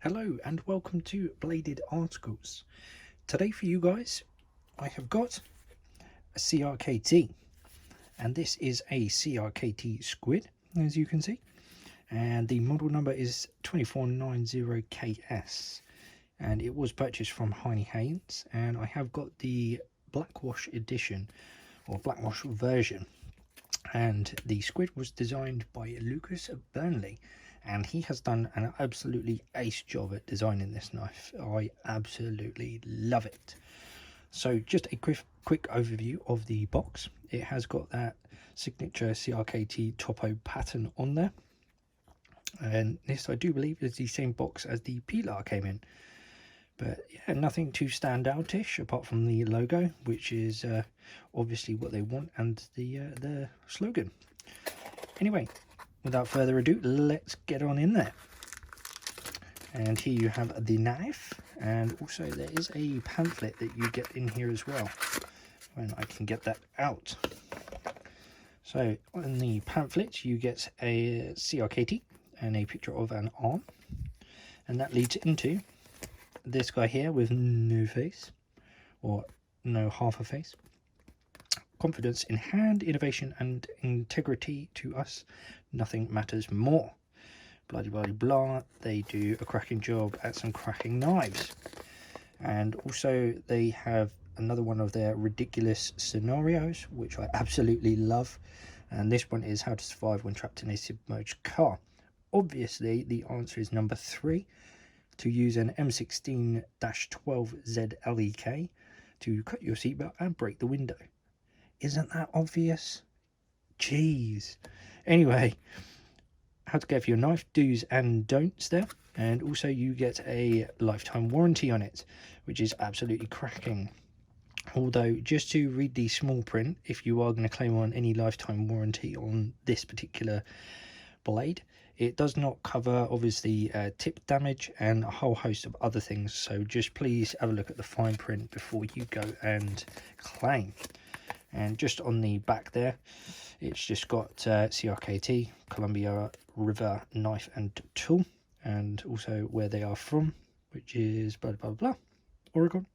Hello and welcome to Bladed Articles. Today for you guys, I have got a CRKT, and this is a CRKT Squid, as you can see, and the model number is 2490KS, and it was purchased from Heine Haynes, and I have got the blackwash edition, or blackwash version, and the Squid was designed by Lucas of Burnley, and he has done an absolutely ace job at designing this knife. I absolutely love it. So just a quick overview of the box. It has got that signature CRKT topo pattern on there, and this I do believe is the same box as the Pilar came in. But yeah, nothing too stand outish apart from the logo, which is obviously what they want, and the slogan. Anyway, without further ado, let's get on in there. And here you have the knife, and also there is a pamphlet that you get in here as well, when I can get that out. So on the pamphlet you get a CRKT and a picture of an arm, and that leads into this guy here with no face, or no half a face. Confidence in hand, innovation and integrity to us, nothing matters more. Bloody blah blah. They do a cracking job at some cracking knives. And also they have another one of their ridiculous scenarios, which I absolutely love, and this one is how to survive when trapped in a submerged car. Obviously the answer is number 3, to use an M16-12Z LEK to cut your seatbelt and break the window. Isn't that obvious? Jeez. Anyway, how to care for your knife, do's and don'ts there, and also you get a lifetime warranty on it, which is absolutely cracking. Although, just to read the small print, if you are going to claim on any lifetime warranty on this particular blade, it does not cover obviously tip damage and a whole host of other things, so just please have a look at the fine print before you go and claim. And just on the back there, it's just got CRKT, Columbia River Knife and Tool, and also where they are from, which is blah blah blah, Oregon,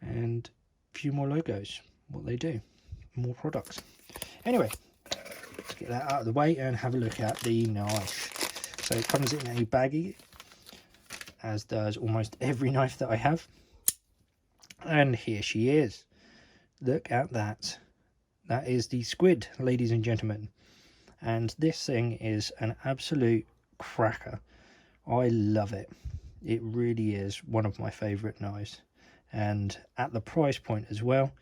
and a few more logos, what they do, more products. Anyway, let's get that out of the way and have a look at the knife. So it comes in a baggie, as does almost every knife that I have, and here she is. Look at that. That is the Squid, ladies and gentlemen, and this thing is an absolute cracker. I love it. It really is one of my favorite knives, and at the price point as well,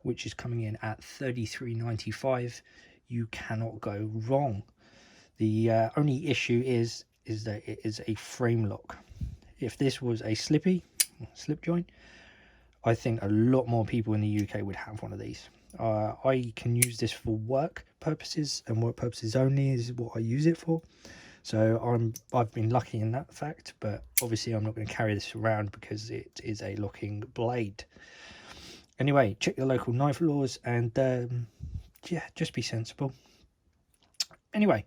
which is coming in at $33.95, you cannot go wrong. The only issue is that it is a frame lock. If this was a slip joint, I think a lot more people in the UK would have one of these. I can use this for work purposes, and work purposes only is what I use it for. So I've been lucky in that fact, but obviously I'm not going to carry this around because it is a locking blade. Anyway, check your local knife laws, and yeah, just be sensible. Anyway,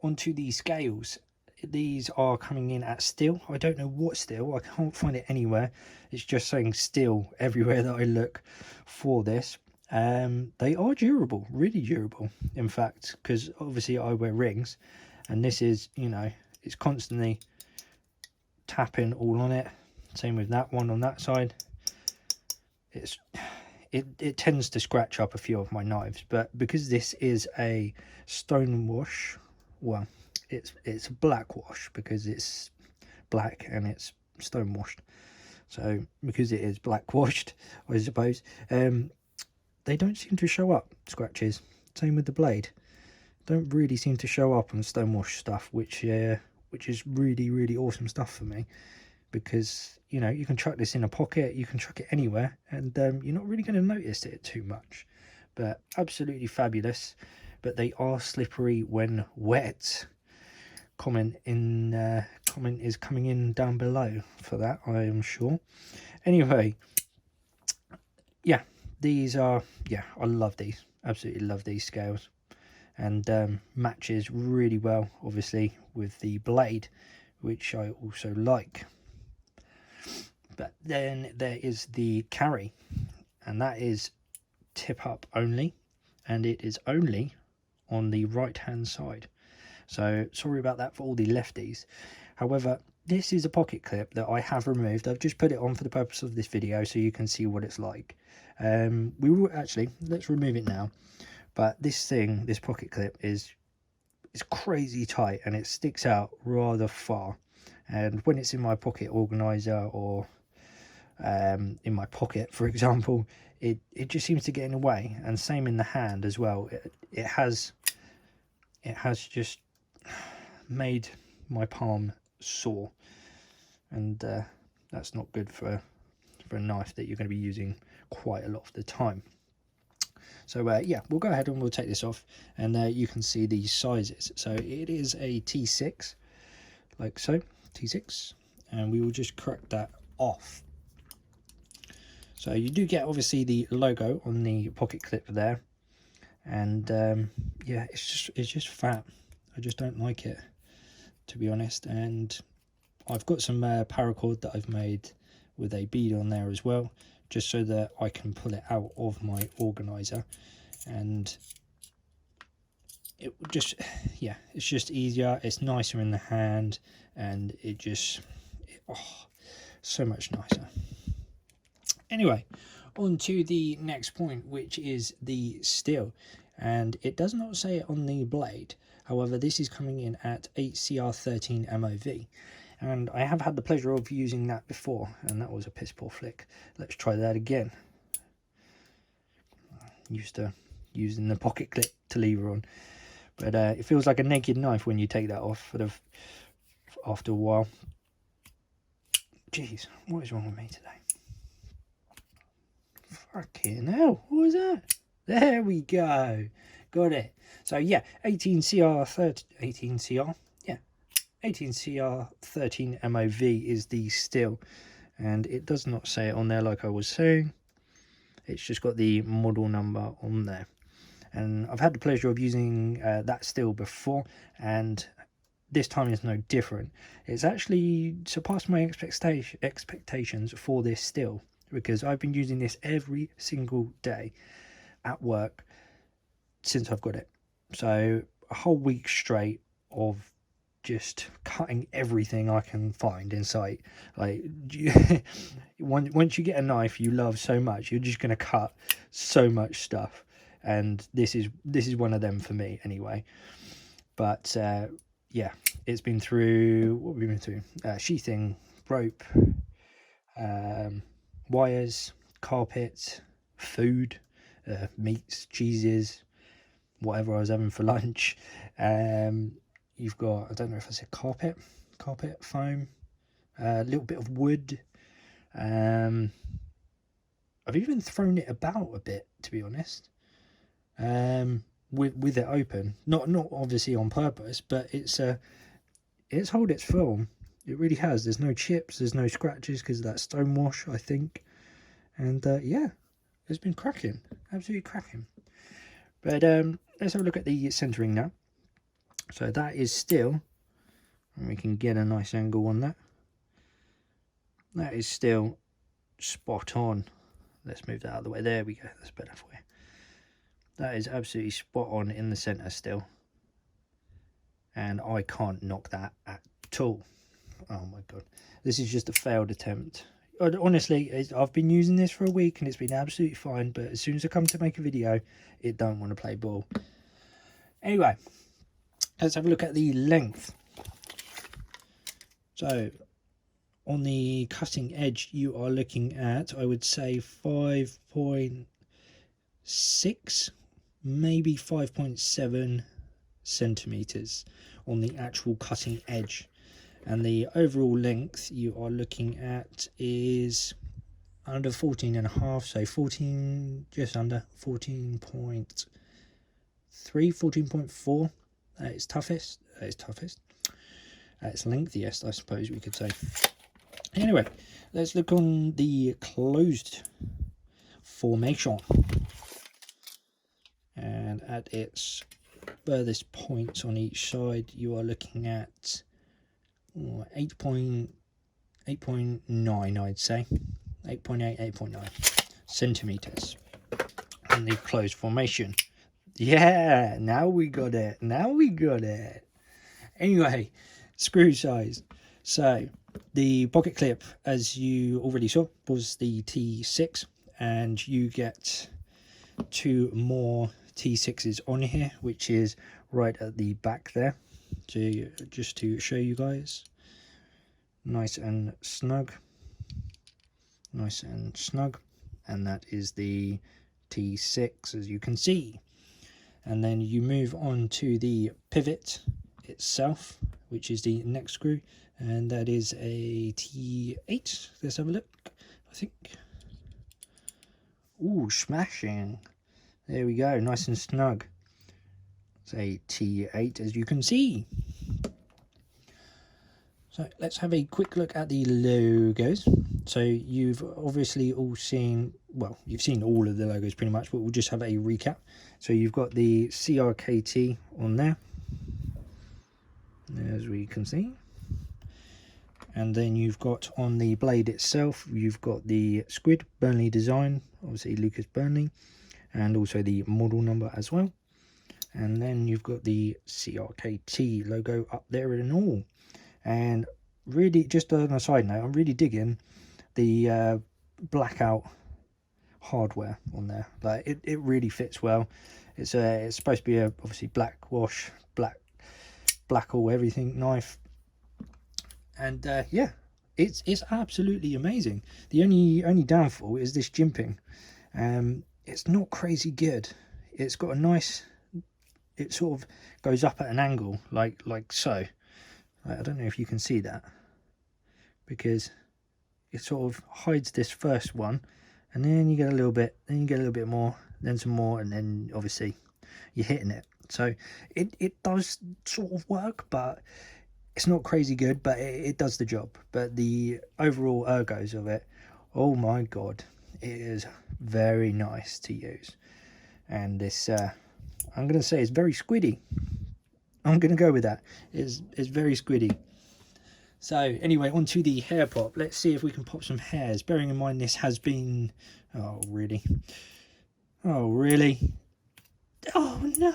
onto the scales. These are coming in at steel. I don't know what steel, I can't find it anywhere. It's just saying steel everywhere that I look for this. They are durable, really durable, in fact, because obviously I wear rings, and this is, you know, it's constantly tapping all on it. Same with that one on that side. It tends to scratch up a few of my knives, but because this is a stone wash, well, it's a black wash because it's black and it's stone washed. So because it is black washed, I suppose, they don't seem to show up scratches. Same with the blade, don't really seem to show up on stone wash stuff, which is really awesome stuff for me, because you know, you can chuck this in a pocket, you can chuck it anywhere, and you're not really going to notice it too much. But absolutely fabulous. But they are slippery when wet. Comment is coming in down below for that, I am sure. Anyway, yeah, these are, yeah, I love these, absolutely love these scales, and matches really well obviously with the blade, which I also like. But then there is the carry, and that is tip up only, and it is only on the right hand side. So sorry about that for all the lefties. However, this is a pocket clip that I have removed. I've just put it on for the purpose of this video so you can see what it's like. We will actually, let's remove it now. But this thing, this pocket clip is crazy tight, and it sticks out rather far. And when it's in my pocket organizer, or in my pocket, for example, it just seems to get in the way. And same in the hand as well. It has just made my palm sore, and that's not good for a knife that you're going to be using quite a lot of the time. So yeah, we'll go ahead and we'll take this off, and you can see the sizes. So it is a T6, like so, T6, and we will just correct that off. So you do get obviously the logo on the pocket clip there, and yeah, it's just fat. I just don't like it, to be honest. And I've got some paracord that I've made with a bead on there as well, just so that I can pull it out of my organizer, and it just, yeah, it's just easier, it's nicer in the hand, and oh, so much nicer. Anyway, on to the next point, which is the steel, and it does not say it on the blade. However, this is coming in at 8CR13 MOV, and I have had the pleasure of using that before, and that was a piss poor flick. Let's try that again. Used to using the pocket clip to lever on, but it feels like a naked knife when you take that off after a while. Jeez, what is wrong with me today? Fucking hell, what was that? There we go, got it. So yeah, 18CR13 MOV is the steel, and it does not say it on there like I was saying. It's just got the model number on there, and I've had the pleasure of using that steel before, and this time is no different. It's actually surpassed my expectations for this steel, because I've been using this every single day at work since I've got it. So a whole week straight of just cutting everything I can find in sight. Like once you get a knife you love so much, you're just going to cut so much stuff, and this is one of them for me anyway. But yeah, it's been through, what have we been through? Sheathing, rope, wires, carpet, food, meats, cheeses, whatever I was having for lunch. You've got, I don't know if I said carpet foam, a little bit of wood. I've even thrown it about a bit, to be honest, with it open, not obviously on purpose, but it's held its film. It really has. There's no chips, there's no scratches because of that stone wash, I think. And yeah, it's been cracking, absolutely cracking. But let's have a look at the centering now. So that is still, and we can get a nice angle on that. That is still spot on. Let's move that out of the way. There we go, that's better for you. That is absolutely spot on in the center still, and I can't knock that at all. Oh my god, this is just a failed attempt. Honestly, I've been using this for a week and it's been absolutely fine, but as soon as I come to make a video, it don't want to play ball. Anyway, let's have a look at the length. So on the cutting edge you are looking at, I would say 5.6, maybe 5.7 centimeters on the actual cutting edge, and the overall length you are looking at is under 14.5, so 14, just under 14.3, 14.4. That is toughest. It's lengthiest, I suppose we could say. Anyway, let's look on the closed formation, and at its furthest points on each side you are looking at 8.9, I'd say. 8.8, 8.9 centimeters. And the closed formation. Yeah, now we got it. Now we got it. Anyway, screw size. So the pocket clip, as you already saw, was the T6, and you get 2 more T6s on here, which is right at the back there. So just to show you guys, nice and snug, nice and snug, and that is the T6, as you can see. And then you move on to the pivot itself, which is the next screw, and that is a T8. Let's have a look. I think, ooh, smashing. There we go, nice and snug. It's a T8, as you can see. So let's have a quick look at the logos. So you've obviously all seen, well, you've seen all of the logos pretty much, but we'll just have a recap. So you've got the CRKT on there, as we can see. And then you've got on the blade itself, you've got the Squid Burnley design, obviously Lucas Burnley, and also the model number as well. And then you've got the CRKT logo up there and all. And really, just on a side note, I'm really digging the blackout hardware on there. Like it really fits well. It's supposed to be a obviously black wash, black all everything knife. And yeah, it's absolutely amazing. The only downfall is this jimping. It's not crazy good. It's got a nice, it sort of goes up at an angle like so. I don't know if you can see that, because it sort of hides this first one, and then you get a little bit, then you get a little bit more, then some more, and then obviously you're hitting it. So it does sort of work, but it's not crazy good, but it does the job. But the overall ergos of it, oh my god, it is very nice to use. And this I'm gonna say it's very squiddy. I'm gonna go with that. It's very squiddy. So anyway, onto the hair pop. Let's see if we can pop some hairs, bearing in mind this has been, oh really, oh really, oh no,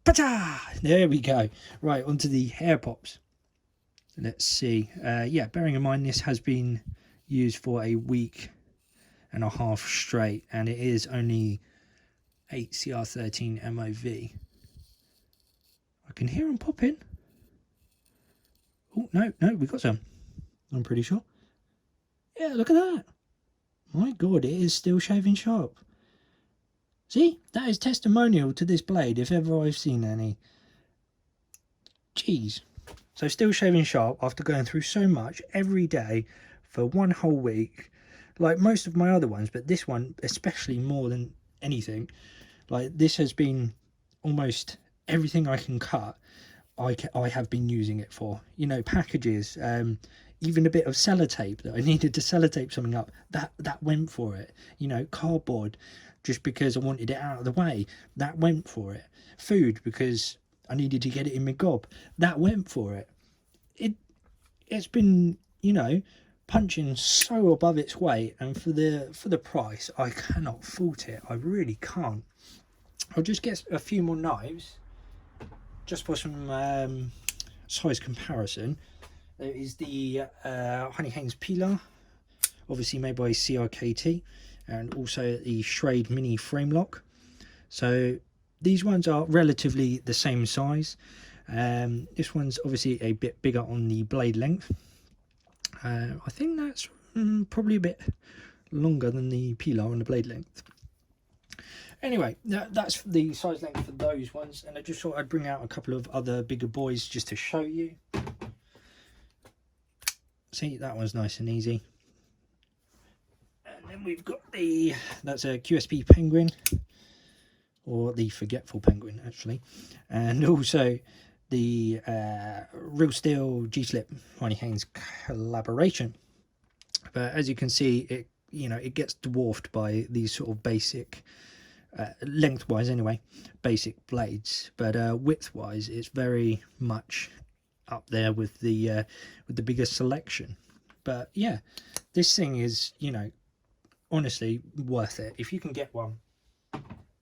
pa-ta! There we go. Right, onto the hair pops. Let's see. Yeah, bearing in mind this has been used for a week and a half straight, and it is only 8 CR13 MOV. I can hear them popping. Oh, no, we got some. I'm pretty sure. Yeah, look at that. My god, it is still shaving sharp. See, that is testimonial to this blade, if ever I've seen any. Jeez. So still shaving sharp after going through so much every day for one whole week. Like most of my other ones, but this one especially more than anything. Like this has been almost everything I can cut. I have been using it for, you know, packages, even a bit of sellotape that I needed to sellotape something up, that went for it. You know, cardboard, just because I wanted it out of the way, that went for it. Food, because I needed to get it in my gob, that went for it. It's been, you know, punching so above its weight, and for the price, I cannot fault it. I really can't. I'll just get a few more knives just for some size comparison. There is the Honey Haynes Peeler, obviously made by CRKT, and also the Schrade Mini Frame Lock. So these ones are relatively the same size. This one's obviously a bit bigger on the blade length. I think that's probably a bit longer than the peeler on the blade length. Anyway, that's the size length for those ones, and I just thought I'd bring out a couple of other bigger boys just to show you. See, that one's nice and easy. And then we've got that's a QSP Penguin, or the Forgetful Penguin actually, and also the Real Steel G-Slip Honey Haynes collaboration. But as you can see, it gets dwarfed by these sort of basic, lengthwise anyway, basic blades, but widthwise it's very much up there with the biggest selection. But yeah, this thing is, you know, honestly worth it. If you can get one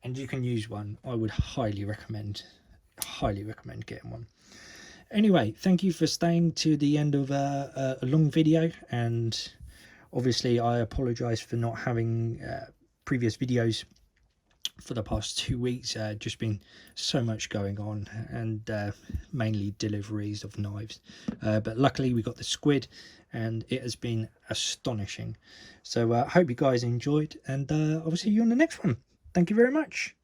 and you can use one, I would highly recommend getting one. Anyway, thank you for staying to the end of a long video, and obviously I apologize for not having previous videos for the past 2 weeks. Just been so much going on, and mainly deliveries of knives, but luckily we got the squid and it has been astonishing. So I hope you guys enjoyed, and I'll see you on the next one. Thank you very much.